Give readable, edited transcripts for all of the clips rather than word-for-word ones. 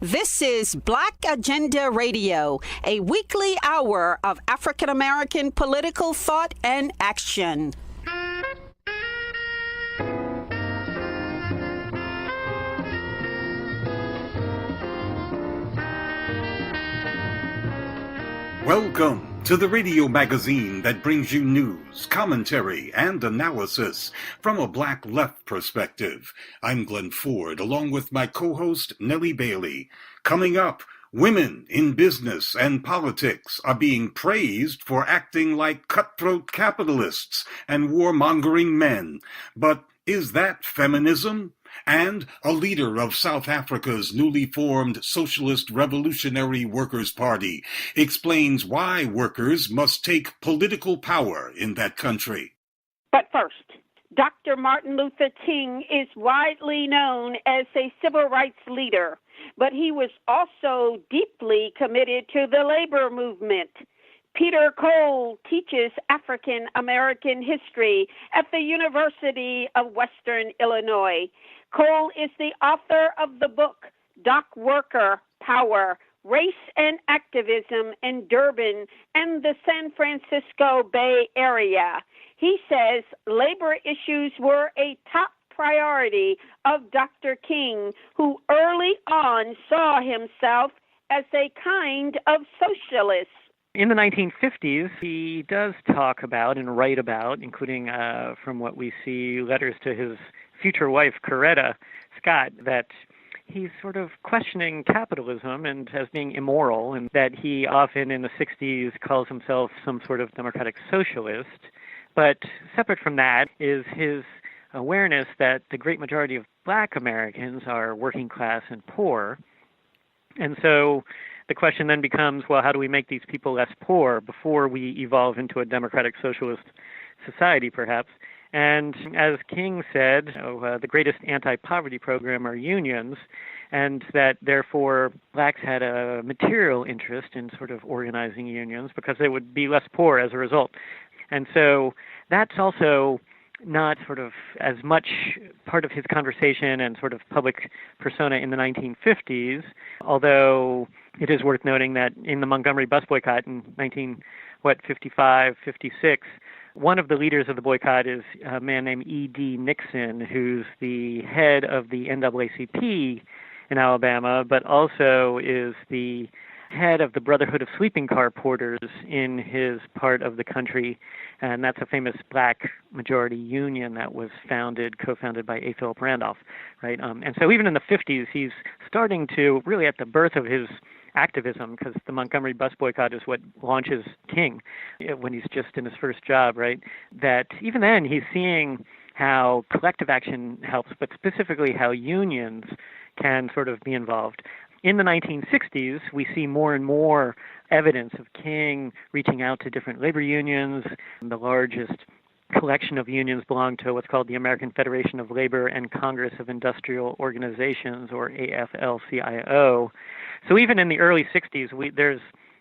This is Black Agenda Radio, a weekly hour of African American political thought and action. Welcome to the radio magazine that brings you news, commentary, and analysis from a Black left perspective. I'm Glen Ford, along with my co-host Nellie Bailey. Coming up, women in business and politics are being praised for acting like cutthroat capitalists and war-mongering men. But is that feminism? And a leader of South Africa's newly formed Socialist Revolutionary Workers Party explains why workers must take political power in that country. But first, Dr. Martin Luther King is widely known as a civil rights leader, but he was also deeply committed to the labor movement. Peter Cole teaches African American history at the University of Western Illinois. Cole is the author of the book, Dockworker Power, Race and Activism in Durban and the San Francisco Bay Area. He says labor issues were a top priority of Dr. King, who early on saw himself as a kind of socialist. In the 1950s, he does talk about and write about, including from what we see, letters to his future wife, Coretta Scott, that he's sort of questioning capitalism and as being immoral, and that he often in the 60s calls himself some sort of democratic socialist. But separate from that is his awareness that the great majority of Black Americans are working class and poor. And so the question then becomes, well, how do we make these people less poor before we evolve into a democratic socialist society, perhaps? And as King said, the greatest anti-poverty program are unions, and that therefore Blacks had a material interest in sort of organizing unions because they would be less poor as a result. And so that's also not sort of as much part of his conversation and sort of public persona in the 1950s, although it is worth noting that in the Montgomery bus boycott in 1955, 56, one of the leaders of the boycott is a man named E.D. Nixon, who's the head of the NAACP in Alabama, but also is the head of the Brotherhood of Sleeping Car Porters in his part of the country, and that's a famous Black majority union that was co-founded by A. Philip Randolph, right? And so even in the 50s, he's starting to, really at the birth of his activism, because the Montgomery bus boycott is what launches King when he's just in his first job, right? That even then he's seeing how collective action helps, but specifically how unions can sort of be involved. In the 1960s, we see more and more evidence of King reaching out to different labor unions. The largest collection of unions belong to what's called the American Federation of Labor and Congress of Industrial Organizations, or AFL-CIO. So even in the early 60s, there's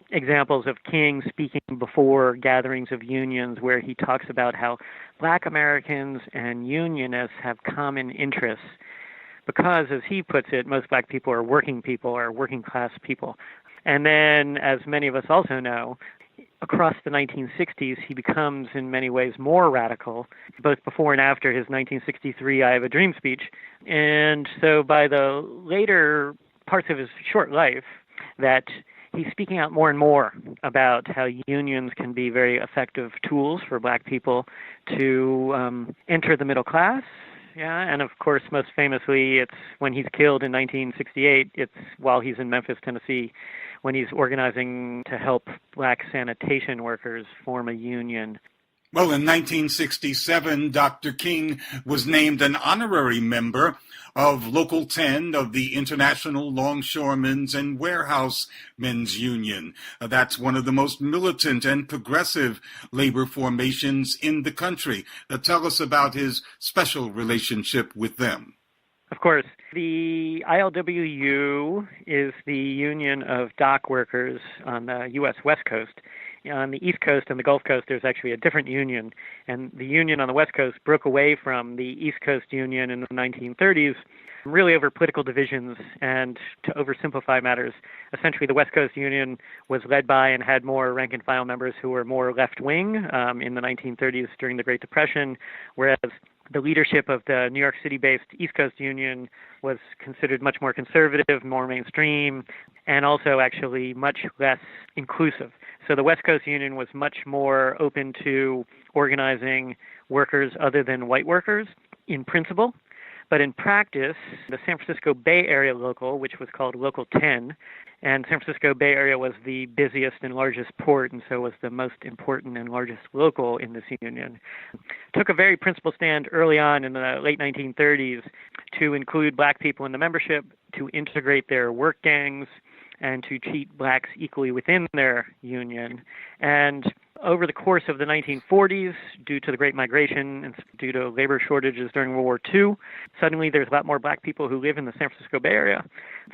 examples of King speaking before gatherings of unions where he talks about how Black Americans and unionists have common interests because, as he puts it, most Black people are working class people. And then, as many of us also know, across the 1960s, he becomes in many ways more radical, both before and after his 1963 I Have a Dream speech. And so by the later parts of his short life, that he's speaking out more and more about how unions can be very effective tools for Black people to enter the middle class. Yeah, and of course, most famously, it's when he's killed in 1968, it's while he's in Memphis, Tennessee, when he's organizing to help Black sanitation workers form a union. Well, in 1967, Dr. King was named an honorary member of Local 10 of the International Longshoremen's and Warehousemen's Union. That's one of the most militant and progressive labor formations in the country. Tell us about his special relationship with them. Of course, the ILWU is the union of dock workers on the U.S. West Coast. On the East Coast and the Gulf Coast, there's actually a different union, and the union on the West Coast broke away from the East Coast Union in the 1930s really over political divisions. And to oversimplify matters, essentially the West Coast Union was led by and had more rank-and-file members who were more left-wing in the 1930s during the Great Depression, whereas the leadership of the New York City-based East Coast Union was considered much more conservative, more mainstream, and also actually much less inclusive. So the West Coast Union was much more open to organizing workers other than white workers in principle. But in practice, the San Francisco Bay Area local, which was called Local 10, and San Francisco Bay Area was the busiest and largest port, and so was the most important and largest local in this union, took a very principled stand early on in the late 1930s to include black people in the membership, to integrate their work gangs, and to treat blacks equally within their union. And over the course of the 1940s, due to the Great Migration and due to labor shortages during World War II, suddenly there's a lot more black people who live in the San Francisco Bay Area.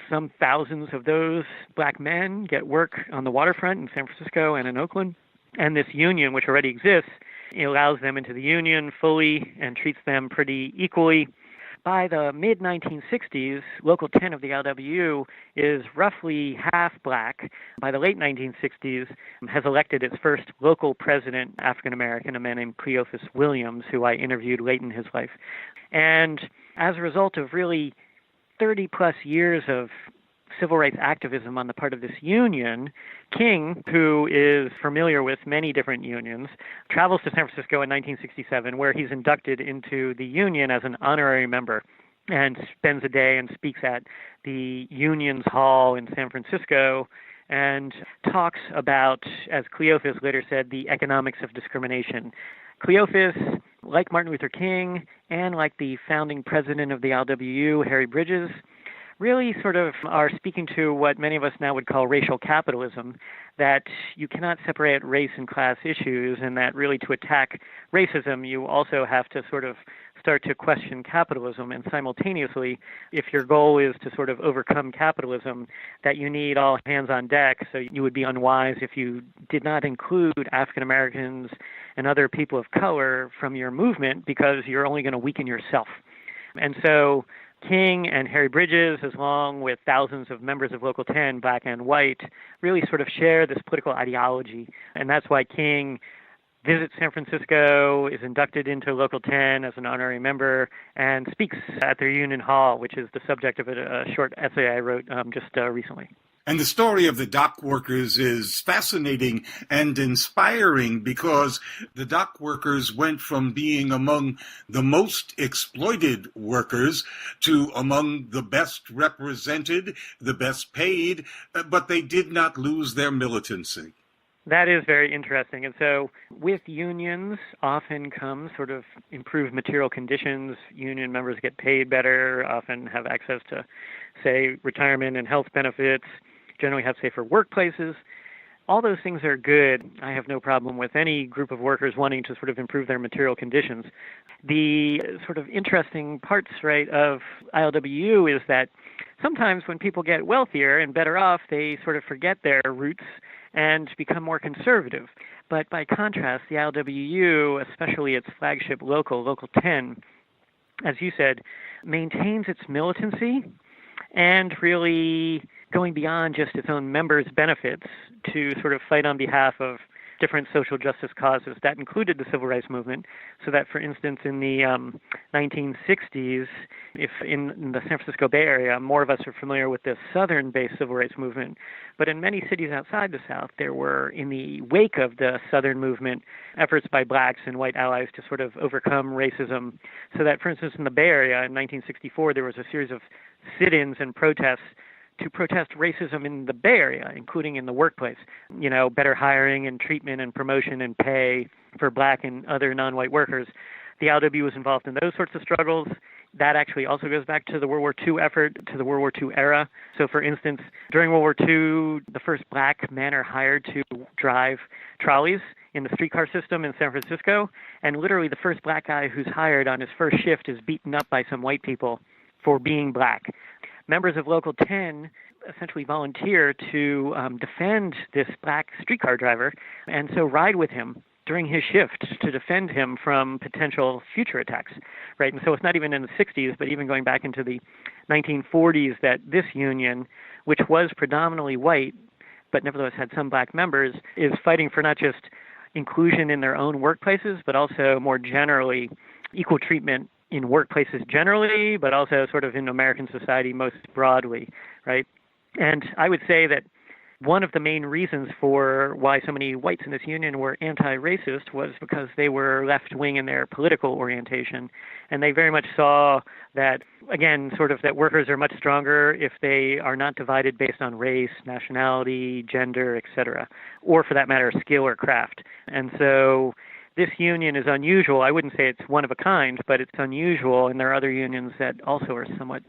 Some thousands of those black men get work on the waterfront in San Francisco and in Oakland. And this union, which already exists, allows them into the union fully and treats them pretty equally. By the mid-1960s, Local 10 of the LWU is roughly half black. By the late 1960s, has elected its first local president, African-American, a man named Cleophas Williams, who I interviewed late in his life. And as a result of really 30-plus years of civil rights activism on the part of this union, King, who is familiar with many different unions, travels to San Francisco in 1967, where he's inducted into the union as an honorary member and spends a day and speaks at the union's hall in San Francisco and talks about, as Cleophas later said, the economics of discrimination. Cleophas, like Martin Luther King and like the founding president of the LWU, Harry Bridges, really sort of are speaking to what many of us now would call racial capitalism, that you cannot separate race and class issues, and that really to attack racism, you also have to sort of start to question capitalism. And simultaneously, if your goal is to sort of overcome capitalism, that you need all hands on deck. So you would be unwise if you did not include African Americans and other people of color from your movement, because you're only going to weaken yourself. And so King and Harry Bridges, along with thousands of members of Local 10, black and white, really sort of share this political ideology. And that's why King visits San Francisco, is inducted into Local 10 as an honorary member, and speaks at their union hall, which is the subject of a short essay I wrote just recently. And the story of the dock workers is fascinating and inspiring, because the dock workers went from being among the most exploited workers to among the best represented, the best paid, but they did not lose their militancy. That is very interesting. And so with unions often come sort of improved material conditions. Union members get paid better, often have access to, say, retirement and health benefits, generally have safer workplaces. All those things are good. I have no problem with any group of workers wanting to sort of improve their material conditions. The sort of interesting parts, right, of ILWU is that sometimes when people get wealthier and better off, they sort of forget their roots and become more conservative. But by contrast, the ILWU, especially its flagship Local 10, as you said, maintains its militancy and really going beyond just its own members' benefits to sort of fight on behalf of different social justice causes that included the civil rights movement. So that, for instance, in the 1960s, if in the San Francisco Bay Area, more of us are familiar with the southern-based civil rights movement, but in many cities outside the South, there were, in the wake of the southern movement, efforts by blacks and white allies to sort of overcome racism. So that, for instance, in the Bay Area in 1964, there was a series of sit-ins and protests to protest racism in the Bay Area, including in the workplace. You know, better hiring and treatment and promotion and pay for black and other non-white workers. The LW was involved in those sorts of struggles. That actually also goes back to the World War II effort, to the World War II era. So, for instance, during World War II, the first black men are hired to drive trolleys in the streetcar system in San Francisco, and literally the first black guy who's hired on his first shift is beaten up by some white people for being black. Members of Local 10 essentially volunteer to defend this black streetcar driver, and so ride with him during his shift to defend him from potential future attacks, right? And so it's not even in the 60s, but even going back into the 1940s that this union, which was predominantly white, but nevertheless had some black members, is fighting for not just inclusion in their own workplaces, but also more generally equal treatment in workplaces generally, but also sort of in American society most broadly, right? And I would say that one of the main reasons for why so many whites in this union were anti-racist was because they were left-wing in their political orientation. And they very much saw that, again, sort of that workers are much stronger if they are not divided based on race, nationality, gender, etc., or for that matter, skill or craft. And so this union is unusual. I wouldn't say it's one of a kind, but it's unusual, and there are other unions that also are somewhat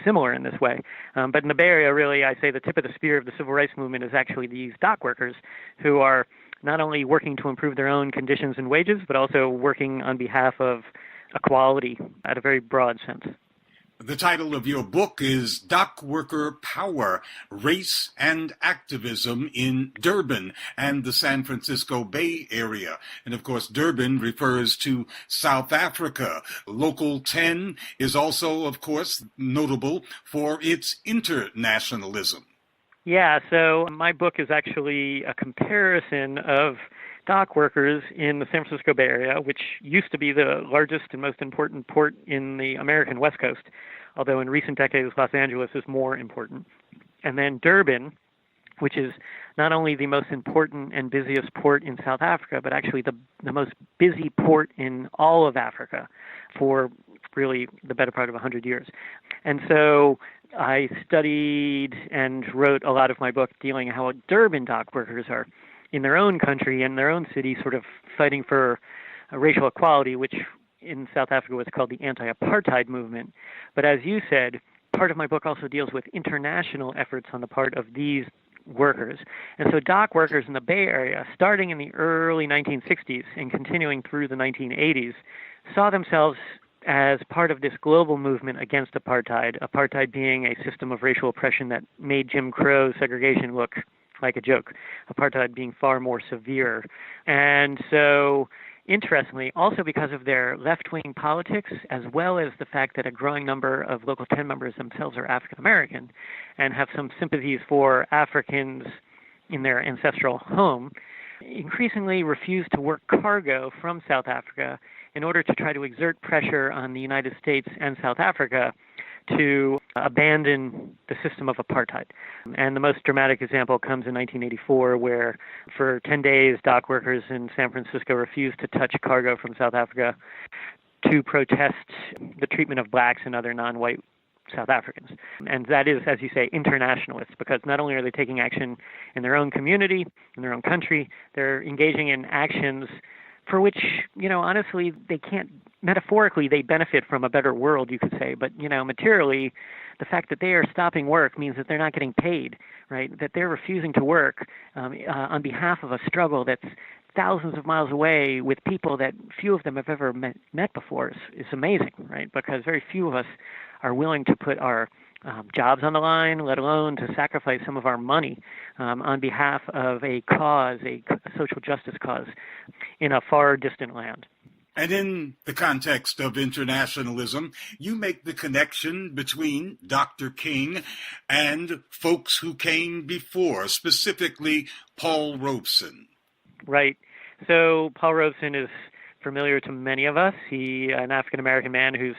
similar in this way. But in the Bay Area, really, I say the tip of the spear of the civil rights movement is actually these dock workers who are not only working to improve their own conditions and wages, but also working on behalf of equality at a very broad sense. The title of your book is Dockworker Power, Race and Activism in Durban and the San Francisco Bay Area. And of course, Durban refers to South Africa. Local 10 is also, of course, notable for its internationalism. Yeah, so my book is actually a comparison of dock workers in the San Francisco Bay Area, which used to be the largest and most important port in the American West Coast, although in recent decades Los Angeles is more important. And then Durban, which is not only the most important and busiest port in South Africa, but actually the most busy port in all of Africa for really the better part of 100 years. And so I studied and wrote a lot of my book dealing how Durban dock workers are in their own country and their own city sort of fighting for racial equality, which in South Africa was called the anti-apartheid movement. But as you said, part of my book also deals with international efforts on the part of these workers. And so dock workers in the Bay Area, starting in the early 1960s and continuing through the 1980s, saw themselves as part of this global movement against apartheid being a system of racial oppression that made Jim Crow segregation look like a joke, apartheid being far more severe. And so, interestingly, also because of their left-wing politics, as well as the fact that a growing number of Local 10 members themselves are African-American and have some sympathies for Africans in their ancestral home, increasingly refused to work cargo from South Africa in order to try to exert pressure on the United States and South Africa to abandon the system of apartheid. And the most dramatic example comes in 1984, where for 10 days, dock workers in San Francisco refused to touch cargo from South Africa to protest the treatment of blacks and other non-white South Africans. And that is, as you say, internationalist, because not only are they taking action in their own community, in their own country, they're engaging in actions for which, honestly, they can't, metaphorically, they benefit from a better world, you could say. But, materially, the fact that they are stopping work means that they're not getting paid, right? That they're refusing to work on behalf of a struggle that's thousands of miles away with people that few of them have ever met before is amazing, right? Because very few of us are willing to put our jobs on the line, let alone to sacrifice some of our money on behalf of a cause, a social justice cause, in a far distant land. And in the context of internationalism, you make the connection between Dr. King and folks who came before, specifically Paul Robeson. Right. So Paul Robeson is familiar to many of us. He, an African-American man whose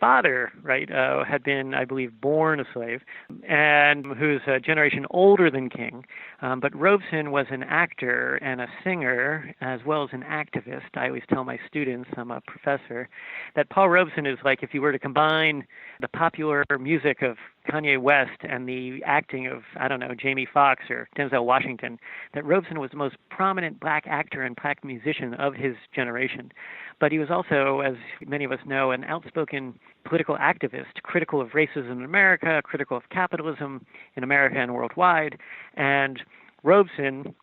father, right, had been, I believe, born a slave, and who's a generation older than King. But Robeson was an actor and a singer, as well as an activist. I always tell my students, I'm a professor, that Paul Robeson is like if you were to combine the popular music of Kanye West and the acting of, Jamie Foxx or Denzel Washington, that Robeson was the most prominent black actor and black musician of his generation. But he was also, as many of us know, an outspoken political activist, critical of racism in America, critical of capitalism in America and worldwide. And Robeson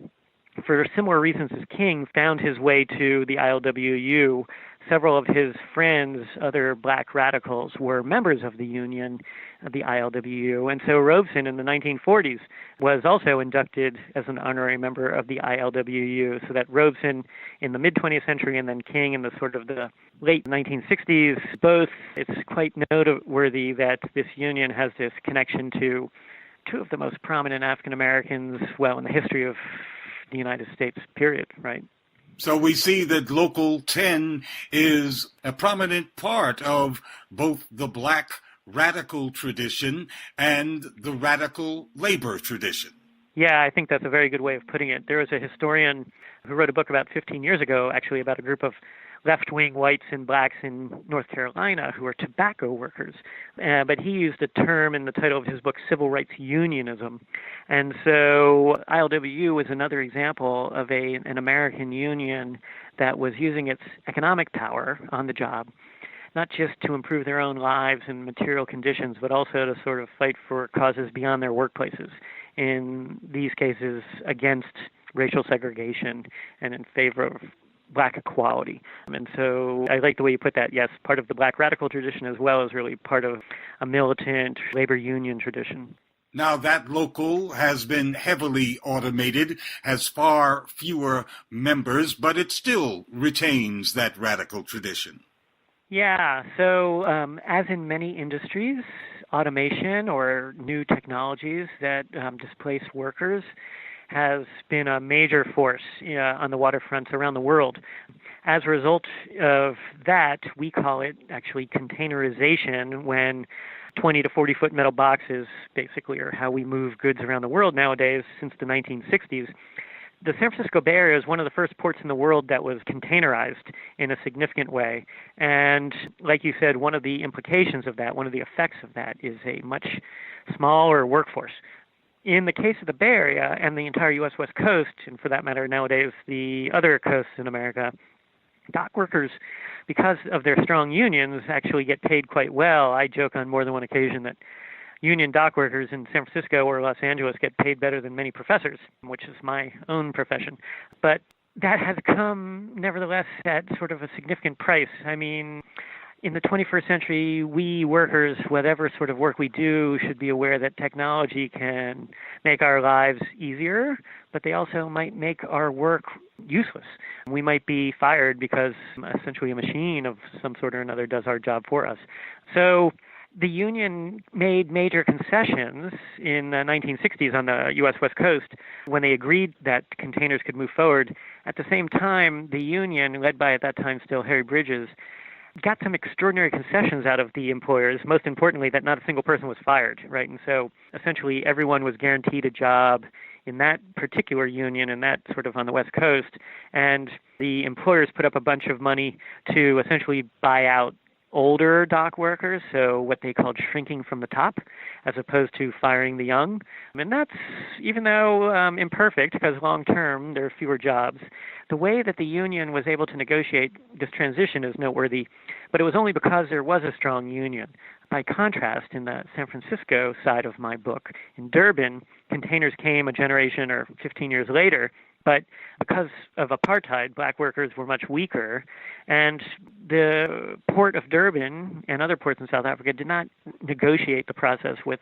for similar reasons as King, found his way to the ILWU. Several of his friends, other black radicals, were members of the union, the ILWU. And so Robeson in the 1940s was also inducted as an honorary member of the ILWU, so that Robeson in the mid-20th century and then King in the sort of the late 1960s, both, it's quite noteworthy that this union has this connection to two of the most prominent African Americans, well, in the history of the United States, period, right? So we see that Local 10 is a prominent part of both the black radical tradition and the radical labor tradition. Yeah, I think that's a very good way of putting it. There was a historian who wrote a book about 15 years ago, actually, about a group of left-wing whites and blacks in North Carolina who are tobacco workers. But he used a term in the title of his book, Civil Rights Unionism. And so ILWU was another example of an American union that was using its economic power on the job, not just to improve their own lives and material conditions, but also to sort of fight for causes beyond their workplaces. In these cases, against racial segregation and in favor of black equality. And so I like the way you put that. Yes, part of the black radical tradition as well as really part of a militant labor union tradition. Now, that local has been heavily automated, has far fewer members, but it still retains that radical tradition. Yeah, so as in many industries, automation or new technologies that displace workers has been a major force on the waterfronts around the world. As a result of that, we call it actually containerization, when 20 to 40 foot metal boxes basically are how we move goods around the world nowadays since the 1960s. The San Francisco Bay Area is one of the first ports in the world that was containerized in a significant way. And like you said, one of the implications of that, one of the effects of that is a much smaller workforce. In the case of the Bay Area and the entire U.S. West Coast, and for that matter nowadays the other coasts in America, dock workers, because of their strong unions, actually get paid quite well. I joke on more than one occasion that union dock workers in San Francisco or Los Angeles get paid better than many professors, which is my own profession. But that has come, nevertheless, at sort of a significant price. I mean, in the 21st century, we workers, whatever sort of work we do, should be aware that technology can make our lives easier, but they also might make our work useless. We might be fired because essentially a machine of some sort or another does our job for us. So the union made major concessions in the 1960s on the U.S. West Coast when they agreed that containers could move forward. At the same time, the union, led by at that time still Harry Bridges, got some extraordinary concessions out of the employers, most importantly that not a single person was fired, right? And so essentially everyone was guaranteed a job in that particular union and that sort of on the West Coast, and the employers put up a bunch of money to essentially buy out older dock workers, so what they called shrinking from the top, as opposed to firing the young. And that's, even though imperfect, because long-term there are fewer jobs, the way that the union was able to negotiate this transition is noteworthy, but it was only because there was a strong union. By contrast, in the San Francisco side of my book, in Durban, containers came a generation or 15 years later, but because of apartheid, black workers were much weaker, and the port of Durban and other ports in South Africa did not negotiate the process with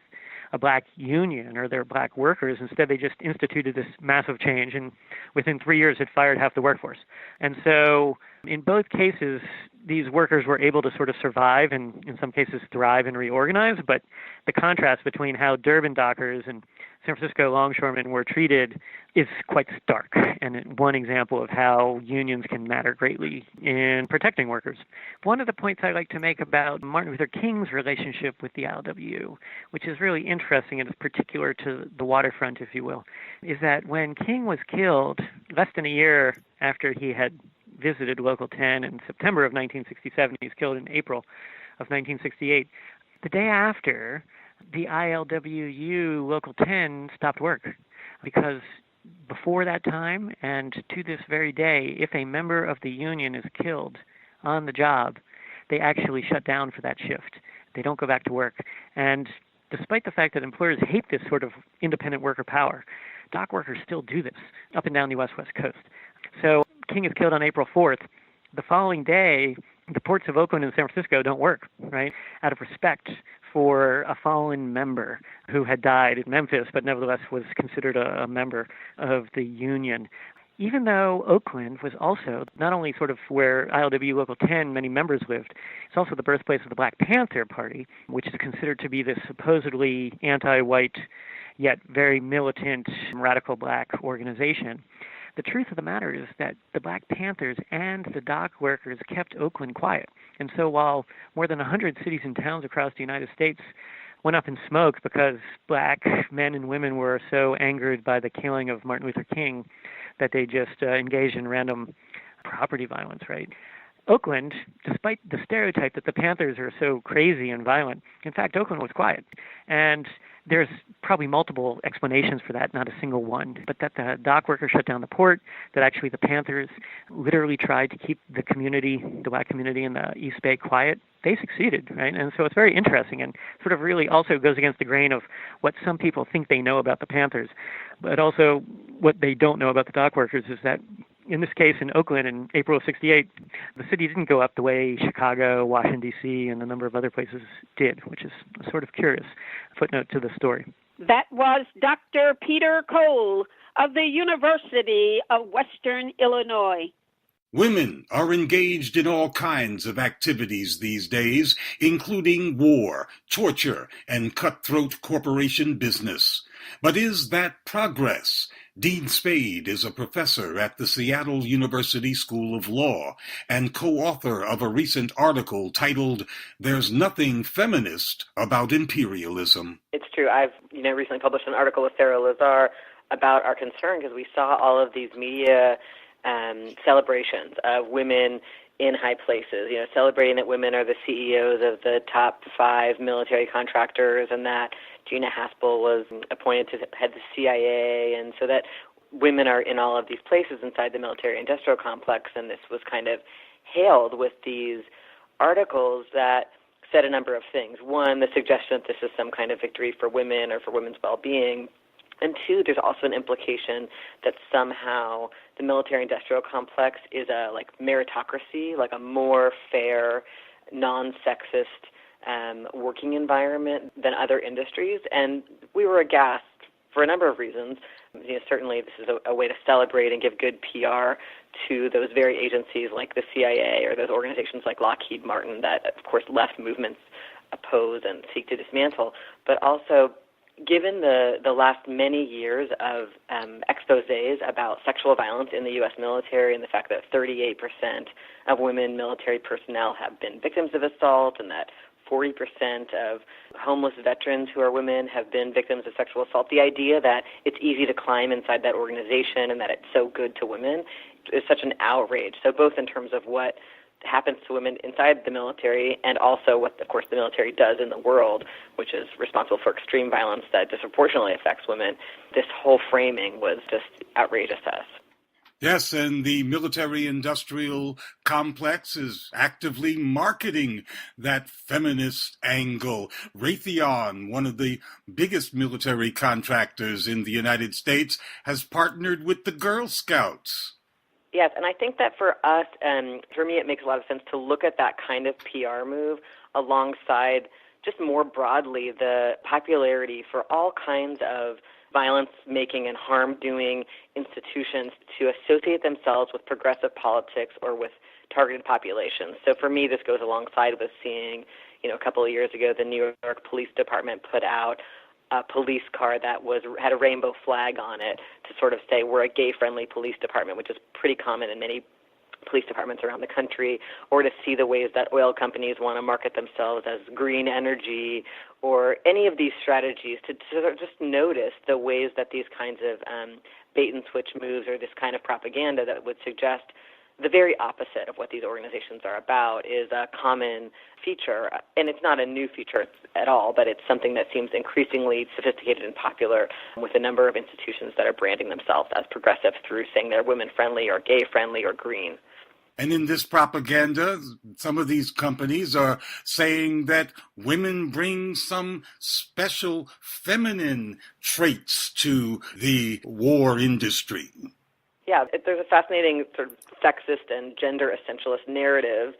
a black union or their black workers. Instead, they just instituted this massive change, and within 3 years it fired half the workforce. And so in both cases, these workers were able to sort of survive and in some cases thrive and reorganize, but the contrast between how Durban dockers and San Francisco longshoremen were treated is quite stark, and one example of how unions can matter greatly in protecting workers. One of the points I like to make about Martin Luther King's relationship with the ILWU, which is really interesting and is particular to the waterfront, if you will, is that when King was killed, less than a year after he had visited Local 10 in September of 1967, he was killed in April of 1968, the day after, the ILWU Local 10 stopped work, because before that time and to this very day, if a member of the union is killed on the job, they actually shut down for that shift. They don't go back to work. And despite the fact that employers hate this sort of independent worker power, dock workers still do this up and down the West Coast. So King is killed on April 4th. The following day, the ports of Oakland and San Francisco don't work, right, out of respect for a fallen member who had died in Memphis, but nevertheless was considered a member of the Union. Even though Oakland was also not only sort of where ILW Local 10, many members lived, it's also the birthplace of the Black Panther Party, which is considered to be this supposedly anti-white, yet very militant, radical black organization. The truth of the matter is that the Black Panthers and the dock workers kept Oakland quiet. And so while more than 100 cities and towns across the United States went up in smoke because black men and women were so angered by the killing of Martin Luther King that they just engaged in random property violence, right? Oakland, despite the stereotype that the Panthers are so crazy and violent, in fact, Oakland was quiet. And there's probably multiple explanations for that, not a single one. But that the dock workers shut down the port, that actually the Panthers literally tried to keep the community, the black community in the East Bay quiet, they succeeded, right? And so it's very interesting and sort of really also goes against the grain of what some people think they know about the Panthers. But also what they don't know about the dock workers is that in this case, in Oakland in April of 1968, the city didn't go up the way Chicago, Washington, D.C., and a number of other places did, which is a sort of curious footnote to the story. That was Dr. Peter Cole of the University of Western Illinois. Women are engaged in all kinds of activities these days, including war, torture, and cutthroat corporation business. But is that progress? Dean Spade is a professor at the Seattle University School of Law and co-author of a recent article titled, "There's Nothing Feminist About Imperialism." It's true. I've recently published an article with Sarah Lazar about our concern because we saw all of these media celebrations of women in high places, celebrating that women are the CEOs of the top 5 military contractors and that Gina Haspel was appointed to head the CIA, and so that women are in all of these places inside the military-industrial complex, and this was kind of hailed with these articles that said a number of things. One, the suggestion that this is some kind of victory for women or for women's well-being. And two, there's also an implication that somehow the military-industrial complex is a meritocracy, like a more fair, non-sexist working environment than other industries. And we were aghast for a number of reasons. Certainly this is a way to celebrate and give good PR to those very agencies like the CIA or those organizations like Lockheed Martin that, of course, left movements oppose and seek to dismantle, but also given the last many years of exposés about sexual violence in the U.S. military and the fact that 38% of women military personnel have been victims of assault and that 40% of homeless veterans who are women have been victims of sexual assault, the idea that it's easy to climb inside that organization and that it's so good to women is such an outrage. So both in terms of what happens to women inside the military and also what, of course, the military does in the world, which is responsible for extreme violence that disproportionately affects women, this whole framing was just outrageous to us. Yes, and the military-industrial complex is actively marketing that feminist angle. Raytheon, one of the biggest military contractors in the United States, has partnered with the Girl Scouts. Yes, and I think that for us, and for me, it makes a lot of sense to look at that kind of PR move alongside just more broadly the popularity for all kinds of violence-making and harm-doing institutions to associate themselves with progressive politics or with targeted populations. So for me, this goes alongside with seeing, a couple of years ago, the New York Police Department put out a police car that had a rainbow flag on it to sort of say we're a gay-friendly police department, which is pretty common in many police departments around the country, or to see the ways that oil companies want to market themselves as green energy, or any of these strategies to sort of just notice the ways that these kinds of bait-and-switch moves or this kind of propaganda that would suggest the very opposite of what these organizations are about is a common feature. And it's not a new feature at all, but it's something that seems increasingly sophisticated and popular with a number of institutions that are branding themselves as progressive through saying they're women-friendly or gay-friendly or green. And in this propaganda, some of these companies are saying that women bring some special feminine traits to the war industry. Yeah, there's a fascinating sort of sexist and gender essentialist narrative,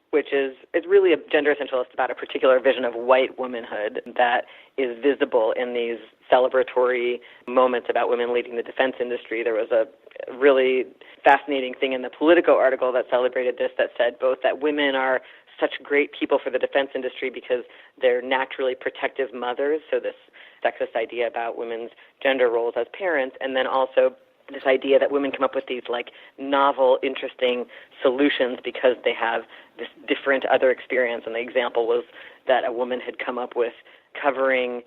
which is really a gender essentialist about a particular vision of white womanhood that is visible in these celebratory moments about women leading the defense industry. There was a really fascinating thing in the Politico article that celebrated this, that said both that women are such great people for the defense industry because they're naturally protective mothers, so this sexist idea about women's gender roles as parents, and then also this idea that women come up with these like novel, interesting solutions because they have this different other experience. And the example was that a woman had come up with covering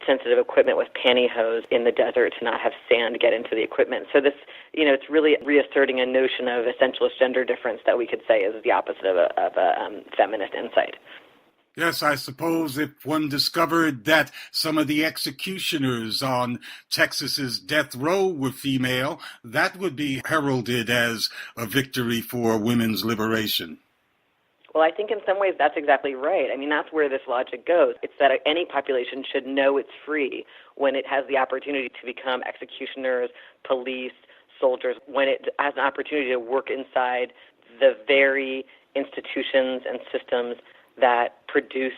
sensitive equipment with pantyhose in the desert to not have sand get into the equipment. So this, it's really reasserting a notion of essentialist gender difference that we could say is the opposite of a feminist insight. Yes, I suppose if one discovered that some of the executioners on Texas's death row were female, that would be heralded as a victory for women's liberation. Well, I think in some ways that's exactly right. I mean, that's where this logic goes. It's that any population should know it's free when it has the opportunity to become executioners, police, soldiers, when it has an opportunity to work inside the very institutions and systems that produce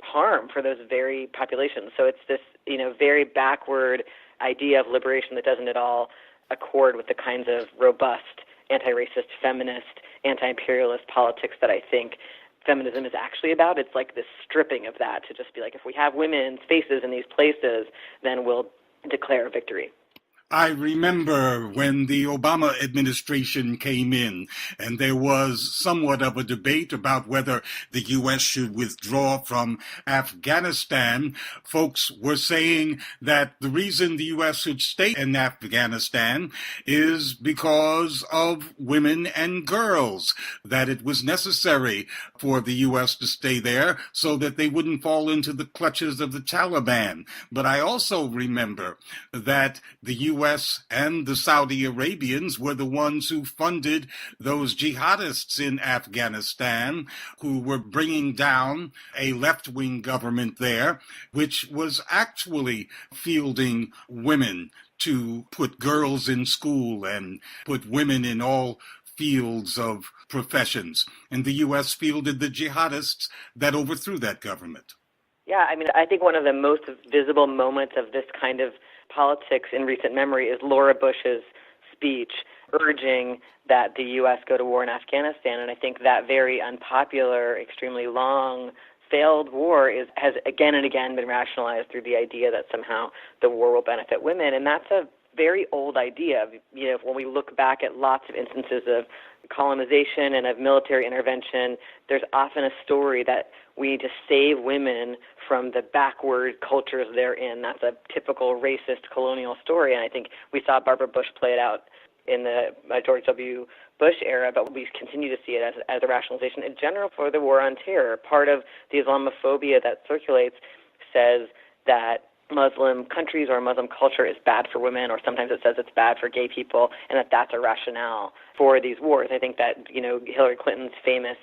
harm for those very populations. So it's this, very backward idea of liberation that doesn't at all accord with the kinds of robust, anti-racist, feminist, anti-imperialist politics that I think feminism is actually about. It's like this stripping of that to just be like, if we have women's faces in these places, then we'll declare victory. I remember when the Obama administration came in and there was somewhat of a debate about whether the U.S. should withdraw from Afghanistan. Folks were saying that the reason the U.S. should stay in Afghanistan is because of women and girls, that it was necessary for the U.S. to stay there so that they wouldn't fall into the clutches of the Taliban. But I also remember that the U.S. and the Saudi Arabians were the ones who funded those jihadists in Afghanistan who were bringing down a left-wing government there, which was actually fielding women to put girls in school and put women in all fields of professions. And the U.S. fielded the jihadists that overthrew that government. Yeah, I mean, I think one of the most visible moments of this kind of politics in recent memory is Laura Bush's speech urging that the U.S. go to war in Afghanistan. And I think that very unpopular, extremely long, failed war has again and again been rationalized through the idea that somehow the war will benefit women. And that's a very old idea. When we look back at lots of instances of colonization and of military intervention, there's often a story that we need to save women from the backward cultures they're in. That's a typical racist colonial story, and I think we saw Barbara Bush play it out in the George W. Bush era, but we continue to see it as a rationalization in general for the war on terror. Part of the Islamophobia that circulates says that Muslim countries or Muslim culture is bad for women, or sometimes it says it's bad for gay people, and that's a rationale for these wars. I think that, Hillary Clinton's famous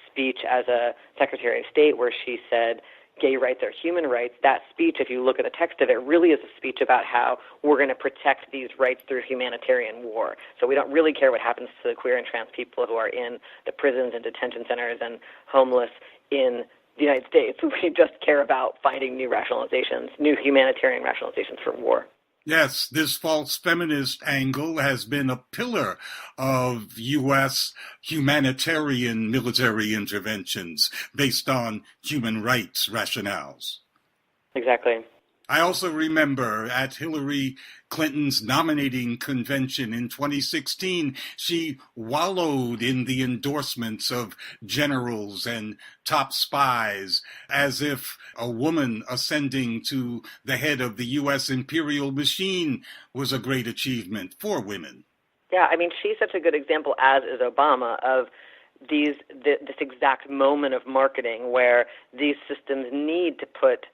speech as a Secretary of State where she said gay rights are human rights, that speech, if you look at the text of it, really is a speech about how we're going to protect these rights through humanitarian war. So we don't really care what happens to the queer and trans people who are in the prisons and detention centers and homeless in the United States. We just care about finding new rationalizations, new humanitarian rationalizations for war. Yes, this false feminist angle has been a pillar of U.S. humanitarian military interventions based on human rights rationales. Exactly. I also remember at Hillary Clinton's nominating convention in 2016, she wallowed in the endorsements of generals and top spies as if a woman ascending to the head of the U.S. imperial machine was a great achievement for women. Yeah, I mean, she's such a good example, as is Obama, of this exact moment of marketing where these systems need to put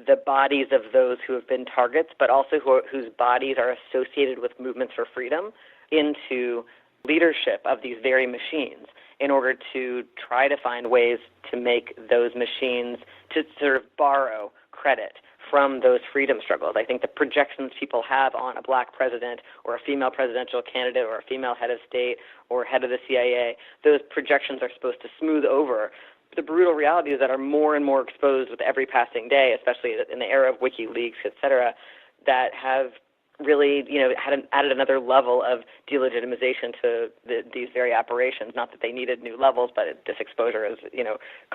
the bodies of those who have been targets, but also whose bodies are associated with movements for freedom, into leadership of these very machines in order to try to find ways to make those machines to sort of borrow credit from those freedom struggles. I think the projections people have on a black president or a female presidential candidate or a female head of state or head of the CIA, those projections are supposed to smooth over the brutal realities that are more and more exposed with every passing day, especially in the era of WikiLeaks, et cetera, that have really, added another level of delegitimization to these very operations. Not that they needed new levels, but this exposure is,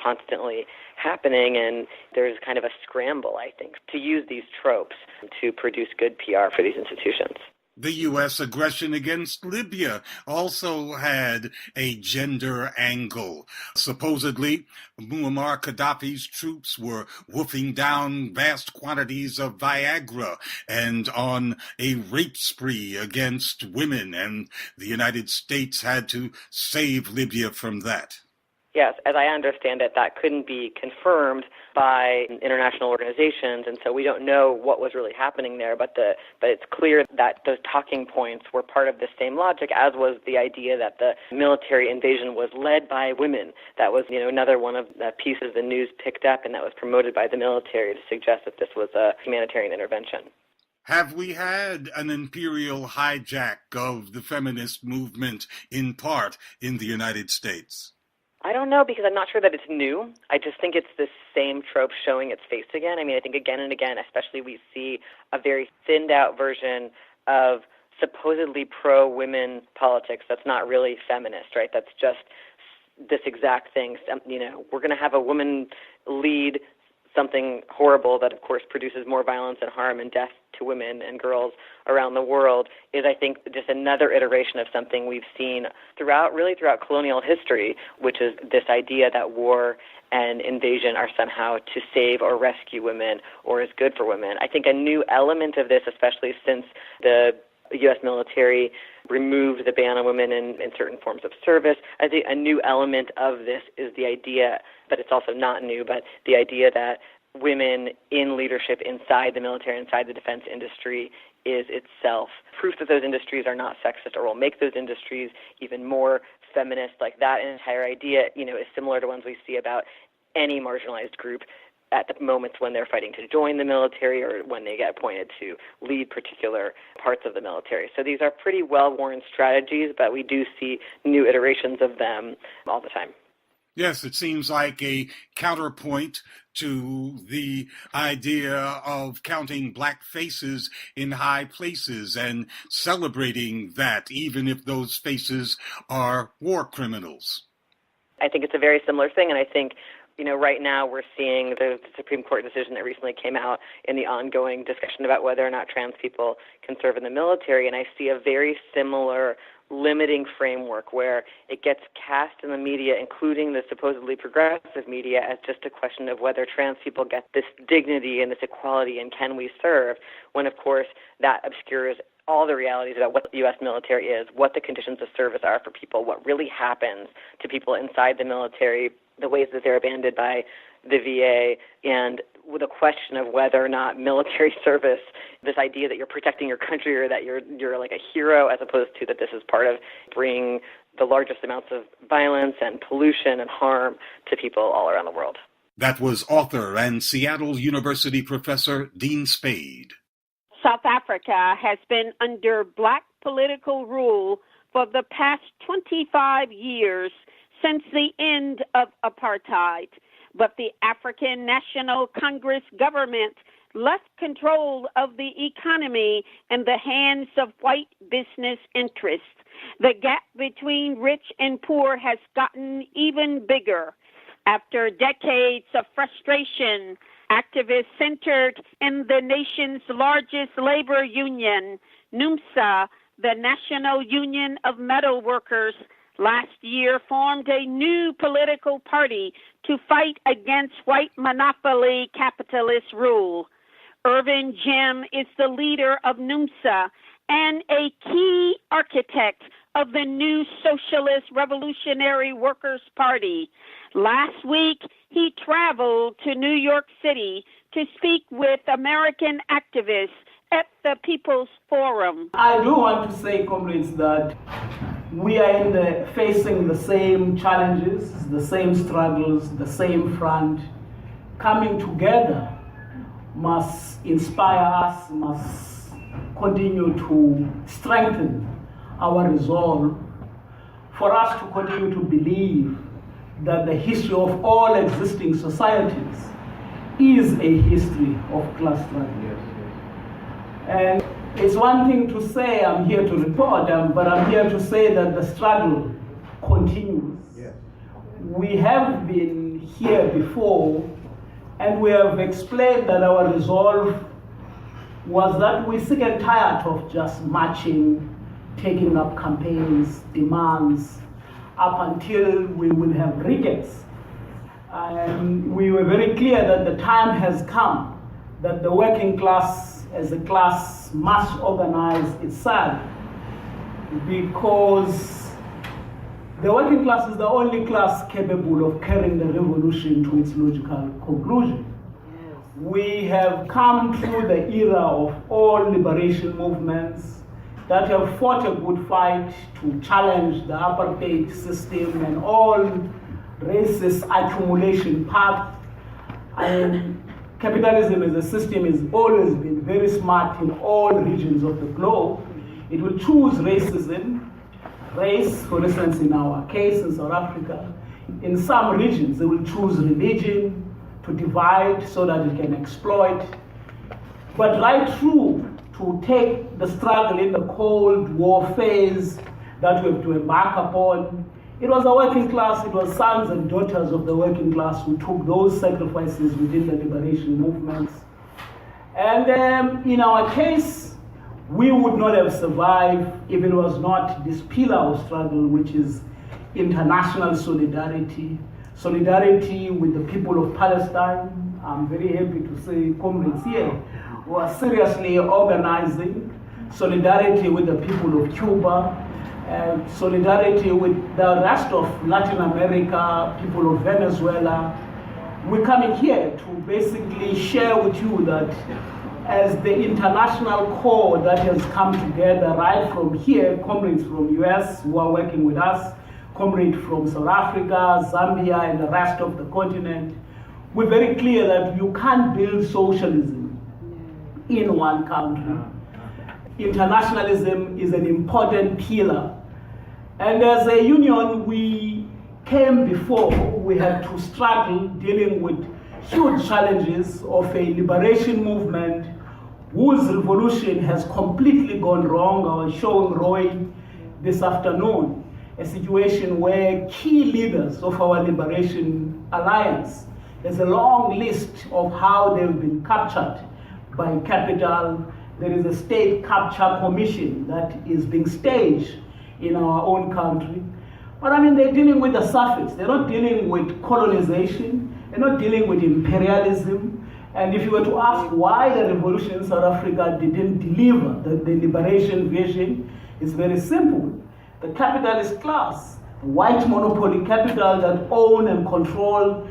constantly happening, and there's kind of a scramble, I think, to use these tropes to produce good PR for these institutions. The U.S. aggression against Libya also had a gender angle. Supposedly, Muammar Gaddafi's troops were wolfing down vast quantities of Viagra and on a rape spree against women, and the United States had to save Libya from that. Yes, as I understand it, that couldn't be confirmed by international organizations, and so we don't know what was really happening there, but it's clear that those talking points were part of the same logic, as was the idea that the military invasion was led by women. That was, another one of the pieces the news picked up, and that was promoted by the military to suggest that this was a humanitarian intervention. Have we had an imperial hijack of the feminist movement in part in the United States? I don't know, because I'm not sure that it's new. I just think it's the same trope showing its face again. I mean, I think again and again, especially we see a very thinned out version of supposedly pro-women politics that's not really feminist, right? That's just this exact thing. We're going to have a woman lead something horrible that, of course, produces more violence and harm and death to women and girls around the world is, I think, just another iteration of something we've seen throughout colonial history, which is this idea that war and invasion are somehow to save or rescue women or is good for women. I think a new element of this, especially since the U.S. military removed the ban on women in certain forms of service. I think a new element of this is the idea, but it's also not new, but the idea that women in leadership inside the military, inside the defense industry, is itself proof that those industries are not sexist or will make those industries even more feminist. Like that entire idea, is similar to ones we see about any marginalized group at the moments when they're fighting to join the military or when they get appointed to lead particular parts of the military. So these are pretty well-worn strategies, but we do see new iterations of them all the time. Yes, it seems like a counterpoint to the idea of counting black faces in high places and celebrating that, even if those faces are war criminals. I think it's a very similar thing, and I think right now we're seeing the Supreme Court decision that recently came out in the ongoing discussion about whether or not trans people can serve in the military, and I see a very similar limiting framework where it gets cast in the media, including the supposedly progressive media, as just a question of whether trans people get this dignity and this equality and can we serve, when of course that obscures all the realities about what the U.S. military is, what the conditions of service are for people, what really happens to people inside the military, the ways that they're abandoned by the VA, and with a question of whether or not military service, this idea that you're protecting your country or that you're like a hero, as opposed to that this is part of bringing the largest amounts of violence and pollution and harm to people all around the world. That was author and Seattle University professor Dean Spade. South Africa has been under black political rule for the past 25 years since the end of apartheid, but the African National Congress government left control of the economy in the hands of white business interests. The gap between rich and poor has gotten even bigger. After decades of frustration, activists centered in the nation's largest labor union, NUMSA, the National Union of Metal Workers, last year formed a new political party to fight against white monopoly capitalist rule. Irvin Jim is the leader of NUMSA and a key architect of the new Socialist Revolutionary Workers Party. Last week, he traveled to New York City to speak with American activists at the People's Forum. I do want to say, comrades, that we are facing the same challenges, the same struggles, the same front. Coming together must inspire us, must continue to strengthen our resolve for us to continue to believe that the history of all existing societies is a history of class struggle. Yes. And it's one thing to say I'm here to report, but I'm here to say that the struggle continues. Yes. We have been here before, and we have explained that our resolve was that we're sick and tired of just marching, taking up campaigns, demands, up until we will have rights. And we were very clear that the time has come that the working class as a class must organize itself, because the working class is the only class capable of carrying the revolution to its logical conclusion. Yes. We have come through the era of all liberation movements that have fought a good fight to challenge the apartheid system and all racist accumulation path. And capitalism as a system has always been very smart in all regions of the globe. It will choose racism, race, for instance, in our case in South Africa. In some regions, they will choose religion to divide so that it can exploit. But right through to take the struggle in the Cold War phase that we have to embark upon, it was the working class, it was sons and daughters of the working class who took those sacrifices within the liberation movements. And in our case, we would not have survived if it was not this pillar of struggle, which is international solidarity, solidarity with the people of Palestine. I'm very happy to say comrades here who are seriously organizing, solidarity with the people of Cuba, solidarity with the rest of Latin America, people of Venezuela. We're coming here to basically share with you that as the international core that has come together right from here, comrades from US who are working with us, comrades from South Africa, Zambia, and the rest of the continent, we're very clear that you can't build socialism in one country. Internationalism is an important pillar. And as a union, we came before, we had to struggle dealing with huge challenges of a liberation movement whose revolution has completely gone wrong. I was showing Roy this afternoon a situation where key leaders of our liberation alliance, there's a long list of how they've been captured by capital. There is a state capture commission that is being staged in our own country. But I mean, they're dealing with the surface. They're not dealing with colonization. They're not dealing with imperialism. And if you were to ask why the revolution in South Africa didn't deliver the liberation vision, it's very simple. The capitalist class, white monopoly capital that own and control,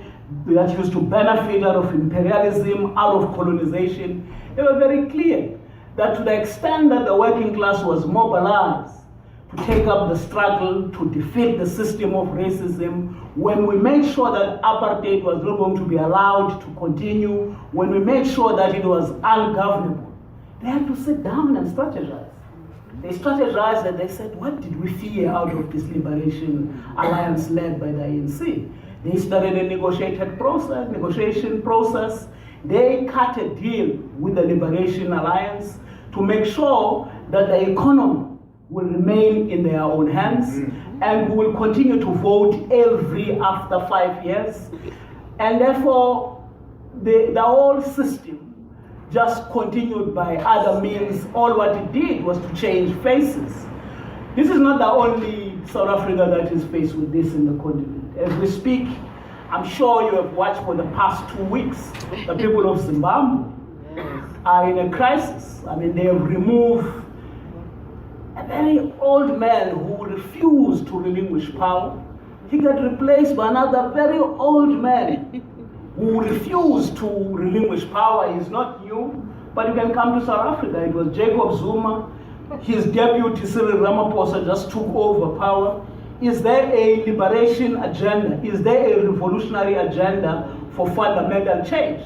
that used to benefit out of imperialism, out of colonization, they were very clear that to the extent that the working class was mobilized to take up the struggle to defeat the system of racism, when we made sure that apartheid was not going to be allowed to continue, when we made sure that it was ungovernable, they had to sit down and strategize. They strategized and they said, what did we fear out of this liberation alliance led by the ANC? They started a negotiation process. They cut a deal with the Liberation Alliance to make sure that the economy will remain in their own hands, and we will continue to vote after 5 years. And therefore, the whole system just continued by other means. All what it did was to change faces. This is not the only South Africa that is faced with this in the continent. As we speak, I'm sure you have watched for the past 2 weeks, the people of Zimbabwe are in a crisis. I mean, they have removed a very old man who refused to relinquish power. He got replaced by another very old man who refused to relinquish power. He's not new, but you can come to South Africa. It was Jacob Zuma his deputy Cyril Ramaphosa just took over power, is there a liberation agenda? Is there a revolutionary agenda for fundamental change?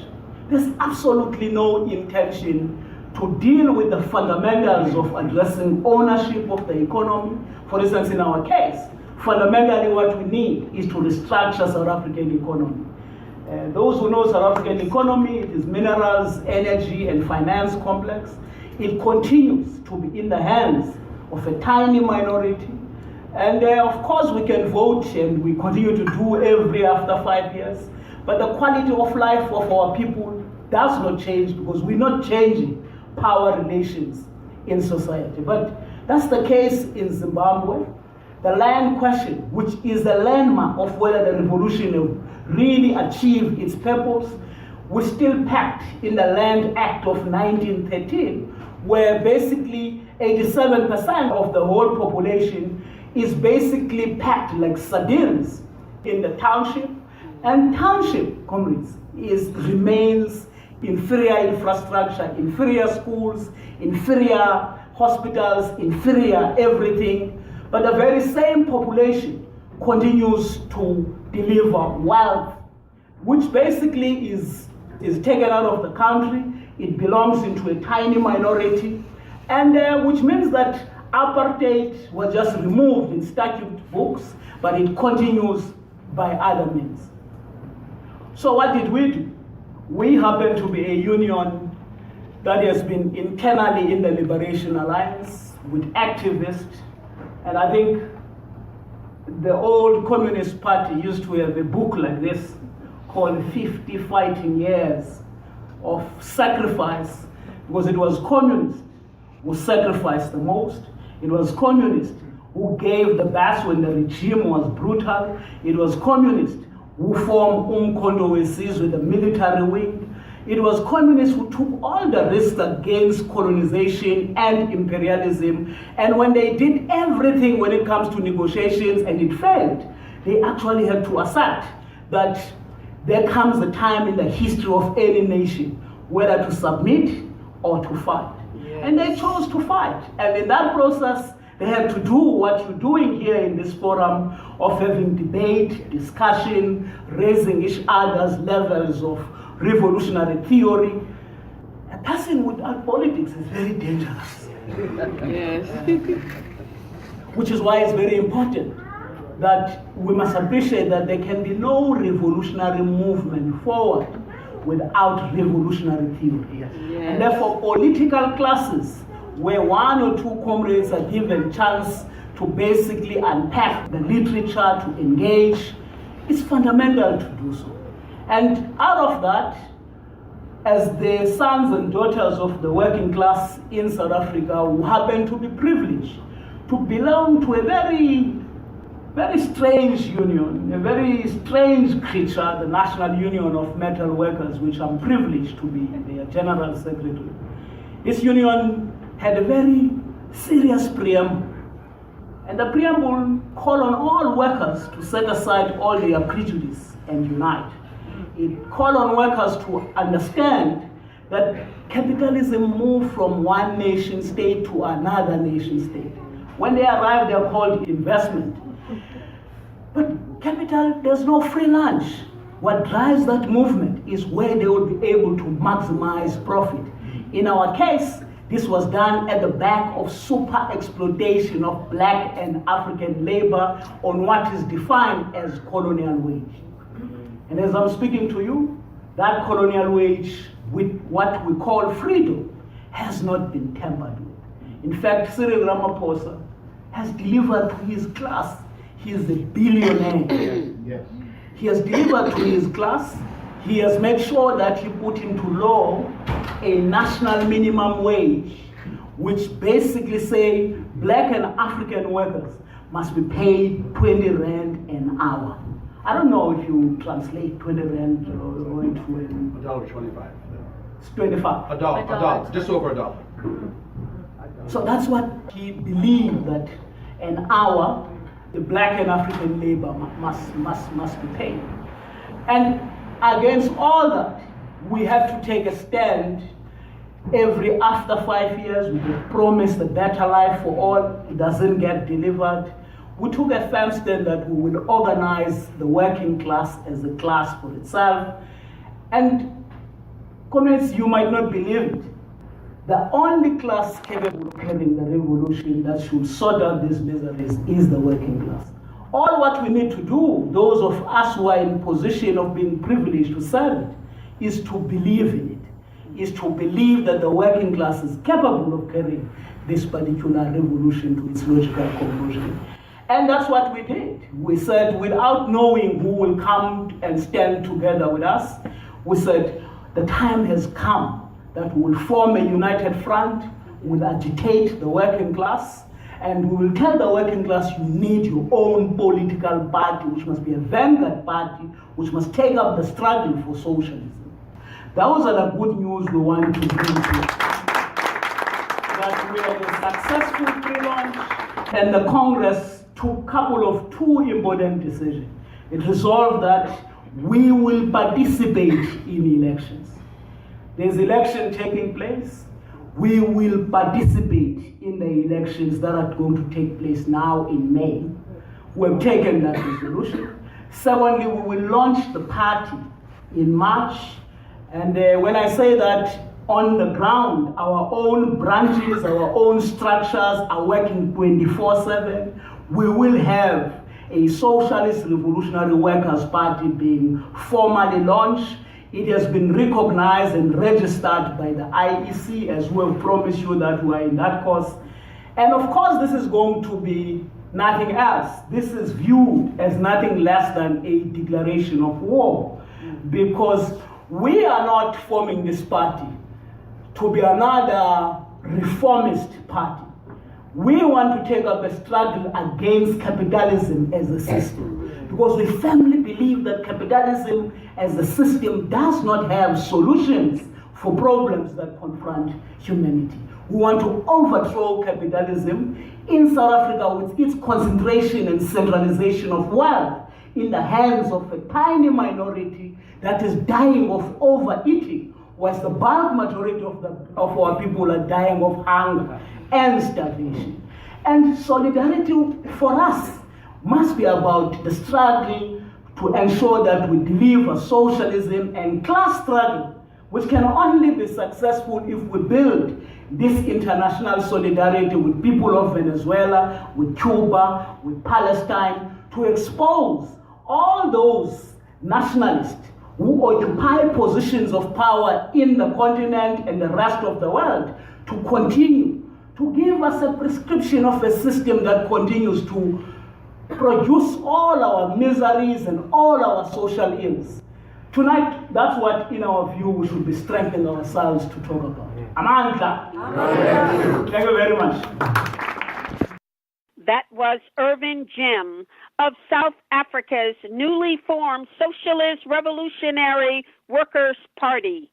There's absolutely no intention to deal with the fundamentals of addressing ownership of the economy. For instance, in our case, fundamentally what we need is to restructure South African economy. Those who know South African economy, it is minerals, energy, and finance complex. It continues to be in the hands of a tiny minority. And of course we can vote, and we continue to do every after 5 years. But the quality of life of our people does not change because we're not changing power relations in society. But that's the case in Zimbabwe. The land question, which is the landmark of whether the revolution really achieved its purpose, was still packed in the Land Act of 1913, where basically 87% of the whole population is basically packed like sardines in the township. And township, comrades, remains inferior infrastructure, inferior schools, inferior hospitals, inferior everything. But the very same population continues to deliver wealth, which basically is taken out of the country. It belongs into a tiny minority, and which means that apartheid was just removed in statute books, but it continues by other means. So what did we do? We happen to be a union that has been internally in the Liberation Alliance with activists, and I think the old Communist Party used to have a book like this called 50 Fighting Years of Sacrifice, because it was communists who sacrificed the most. It was communists who gave the best when the regime was brutal. It was communists who formed Umkhonto weSizwe, the military wing. It was communists who took all the risks against colonization and imperialism. And when they did everything when it comes to negotiations and it failed, they actually had to accept that there comes a time in the history of any nation whether to submit or to fight. Yes. And they chose to fight. And in that process, they had to do what you're doing here in this forum of having debate, discussion, raising each other's levels of revolutionary theory. A person without politics is very dangerous. Yes. Which is why it's very important that we must appreciate that there can be no revolutionary movement forward without revolutionary theory. Yes. And therefore political classes where one or two comrades are given chance to basically unpack the literature, to engage, it's fundamental to do so. And out of that, as the sons and daughters of the working class in South Africa who happen to be privileged to belong to a very, very strange union, a very strange creature, the National Union of Metal Workers, which I'm privileged to be their General Secretary. This union had a very serious preamble. And the preamble called on all workers to set aside all their prejudice and unite. It called on workers to understand that capitalism moved from one nation state to another nation state. When they arrive, they're called investment. But capital, there's no free lunch. What drives that movement is where they will be able to maximize profit. In our case, this was done at the back of super exploitation of black and African labor on what is defined as colonial wage. And as I'm speaking to you, that colonial wage with what we call freedom has not been tampered with. In fact, Cyril Ramaphosa has delivered to his class. He is a billionaire. Yes. He has delivered to his class. He has made sure that he put into law a national minimum wage, which basically say black and African workers must be paid 20 rand an hour. I don't know if you translate 20 rand or into $1.25. It's 25. A dollar, just over a dollar. So that's what he believed, that an hour the black and African labor must be paid. And against all that, we have to take a stand After 5 years, we get promised a better life for all. It doesn't get delivered. We took a firm stand that we will organize the working class as a class for itself. And comrades, you might not believe it. The only class capable of having the revolution that should sort out these miseries is the working class. All what we need to do, those of us who are in position of being privileged to serve it, is to believe in it, is to believe that the working class is capable of carrying this particular revolution to its logical conclusion. And that's what we did. We said, without knowing who will come and stand together with us, we said, the time has come that we will form a united front, we will agitate the working class, and we will tell the working class, you need your own political party, which must be a vanguard party, which must take up the struggle for socialism. Those are the good news we want to bring to you. That we had a successful pre-launch, and the Congress took two important decisions. It resolved that we will participate in elections. There's election taking place. We will participate in the elections that are going to take place now in May. We've taken that resolution. Secondly, we will launch the party in March. And when I say that, on the ground, our own branches, our own structures are working 24/7. We will have a Socialist Revolutionary Workers Party being formally launched. It has been recognized and registered by the IEC, as we have promised you that we are in that course. And of course, this is going to be nothing else. This is viewed as nothing less than a declaration of war, because we are not forming this party to be another reformist party. We want to take up a struggle against capitalism as a system, because we firmly believe that capitalism as a system does not have solutions for problems that confront humanity. We want to overthrow capitalism in South Africa with its concentration and centralization of wealth in the hands of a tiny minority that is dying of overeating, whilst the bulk majority of our people are dying of hunger and starvation. And solidarity for us must be about the struggle to ensure that we deliver socialism and class struggle, which can only be successful if we build this international solidarity with people of Venezuela, with Cuba, with Palestine, to expose all those nationalists who occupy positions of power in the continent and the rest of the world to continue to give us a prescription of a system that continues to produce all our miseries and all our social ills. Tonight, that's what, in our view, we should be strengthening ourselves to talk about. Amandla. Thank you very much. That was Irvin Jim of South Africa's newly formed Socialist Revolutionary Workers Party.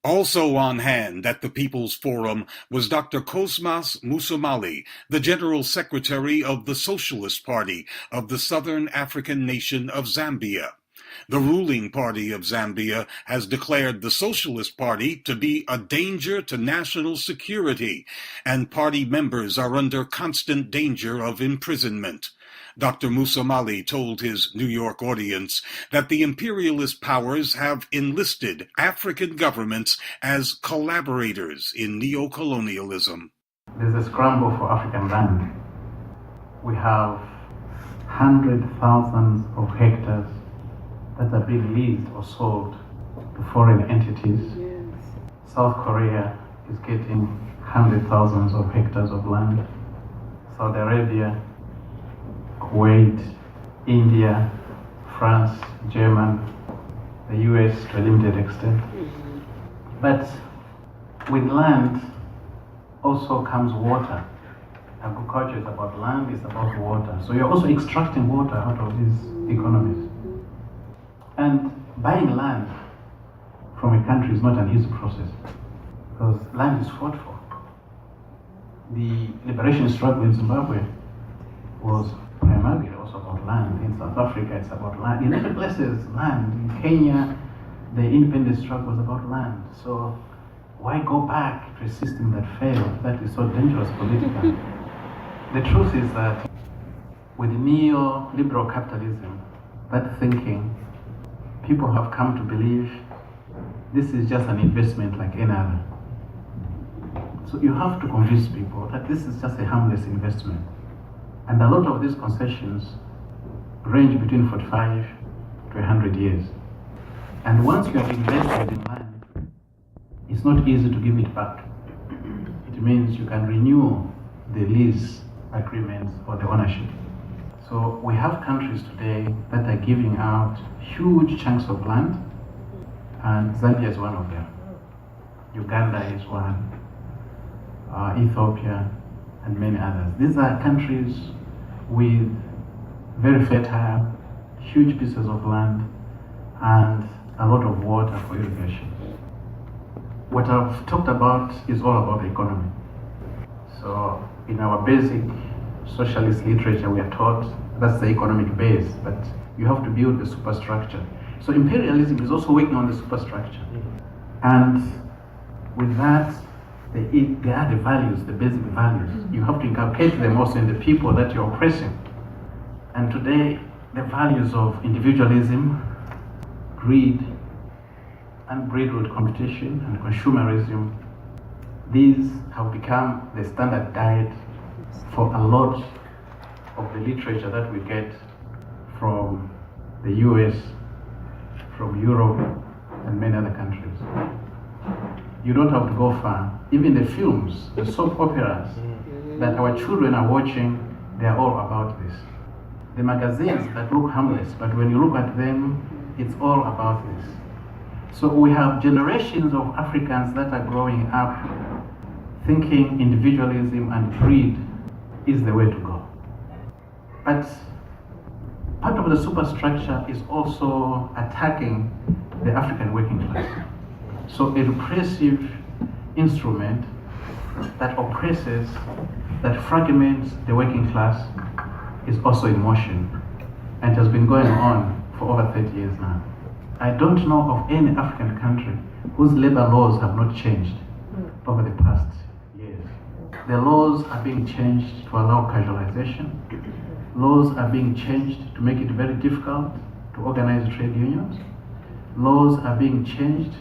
Also on hand at the People's Forum was Dr. Cosmas Musumali, the General Secretary of the Socialist Party of the Southern African nation of Zambia. The ruling party of Zambia has declared the Socialist Party to be a danger to national security, and party members are under constant danger of imprisonment. Dr. Musumali told his New York audience that the imperialist powers have enlisted African governments as collaborators in neocolonialism. There's a scramble for African land. We have hundreds of thousands of hectares that are being leased or sold to foreign entities. Yes. South Korea is getting hundreds of thousands of hectares of land. Saudi Arabia, Kuwait, India, France, Germany, the US to a limited extent. But with land also comes water. Agriculture is about land, it's about water. So you're also extracting water out of these economies. And buying land from a country is not an easy process, because land is fought for. The liberation struggle in Zimbabwe was primarily also about land. In South Africa, it's about land. In other places, land. In Kenya, the independence struggle was about land. So why go back to a system that failed, that is so dangerous politically? The truth is that with neoliberal capitalism, that thinking, people have come to believe this is just an investment like any other. So you have to convince people that this is just a harmless investment. And a lot of these concessions range between 45 to 100 years. And once you have invested in land, it's not easy to give it back. It means you can renew the lease agreements or the ownership. So we have countries today that are giving out huge chunks of land, and Zambia is one of them. Uganda is one, Ethiopia, and many others. These are countries with very fertile, huge pieces of land, and a lot of water for irrigation. What I've talked about is all about the economy. So in our basic socialist literature, we are taught that's the economic base, but you have to build the superstructure. So imperialism is also working on the superstructure. And with that, there are the values, the basic values. You have to inculcate them also in the people that you're oppressing. And today, the values of individualism, greed, unbridled competition, and consumerism, these have become the standard diet for a lot of the literature that we get from the US, from Europe, and many other countries. You don't have to go far. Even the films, the soap operas that our children are watching, they are all about this. The magazines that look harmless, but when you look at them, it's all about this. So we have generations of Africans that are growing up thinking individualism and greed is the way to go. But part of the superstructure is also attacking the African working class. So a repressive instrument that oppresses, that fragments the working class is also in motion and has been going on for over 30 years now. I don't know of any African country whose labor laws have not changed over the past years. The laws are being changed to allow casualization. Laws are being changed to make it very difficult to organize trade unions. Laws are being changed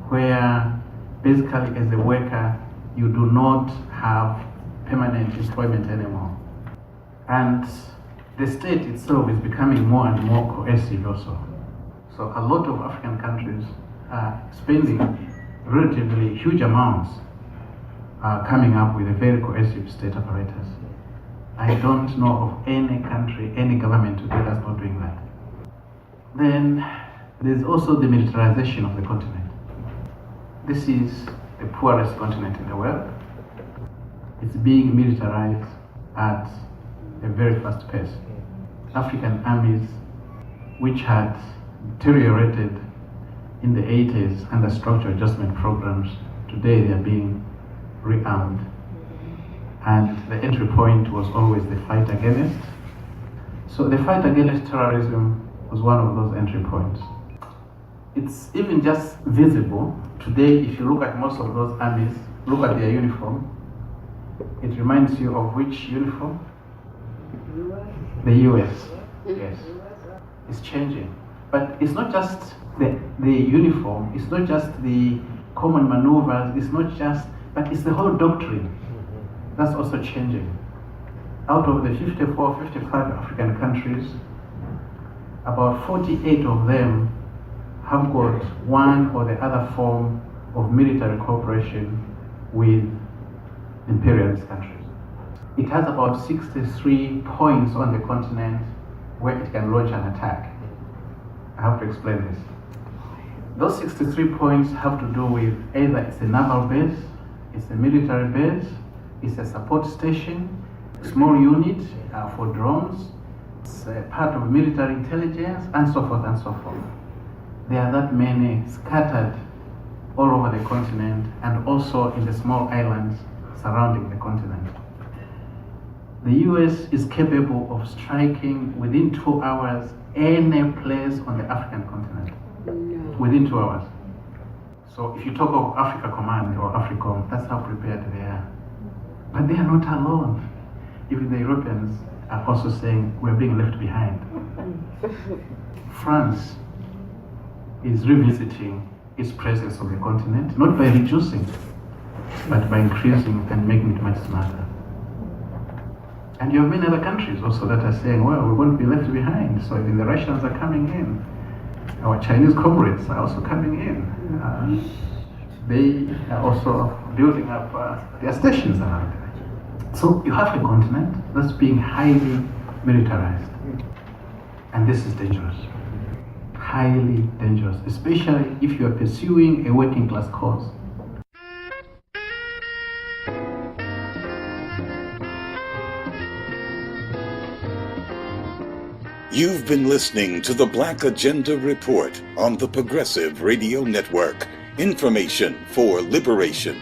where basically as a worker you do not have permanent employment anymore. And the state itself is becoming more and more coercive also. So a lot of African countries are spending relatively huge amounts coming up with a very coercive state apparatus. I don't know of any country, any government today that's not doing that. Then there's also the militarization of the continent. This is the poorest continent in the world. It's being militarized at a very fast pace. African armies, which had deteriorated in the 80s under structural adjustment programs, today they are being rearmed. And the entry point was always the fight against. So the fight against terrorism was one of those entry points. It's even just visible. Today, if you look at most of those armies, look at their uniform, it reminds you of which uniform? The US. Yes. It's changing. But it's not just the uniform, it's not just the common maneuvers, it's not just, but it's the whole doctrine. That's also changing. Out of the 54, 55 African countries, about 48 of them have got one or the other form of military cooperation with imperialist countries. It has about 63 points on the continent where it can launch an attack. I have to explain this. Those 63 points have to do with either it's a naval base, it's a military base, it's a support station, a small unit for drones, it's a part of military intelligence, and so forth and so forth. There are that many scattered all over the continent and also in the small islands surrounding the continent. The US is capable of striking within 2 hours any place on the African continent. Within 2 hours. So if you talk of Africa Command or AFRICOM, that's how prepared they are. But they are not alone. Even the Europeans are also saying we're being left behind. France is revisiting its presence on the continent, not by reducing, but by increasing and making it much smarter. And you have many other countries also that are saying, well, we won't be left behind. So even the Russians are coming in. Our Chinese comrades are also coming in. They are also building up their stations around there. So you have a continent that's being highly militarized. And this is dangerous. Highly dangerous, especially if you are pursuing a working class cause. You've been listening to the Black Agenda Report on the Progressive Radio Network. Information for liberation.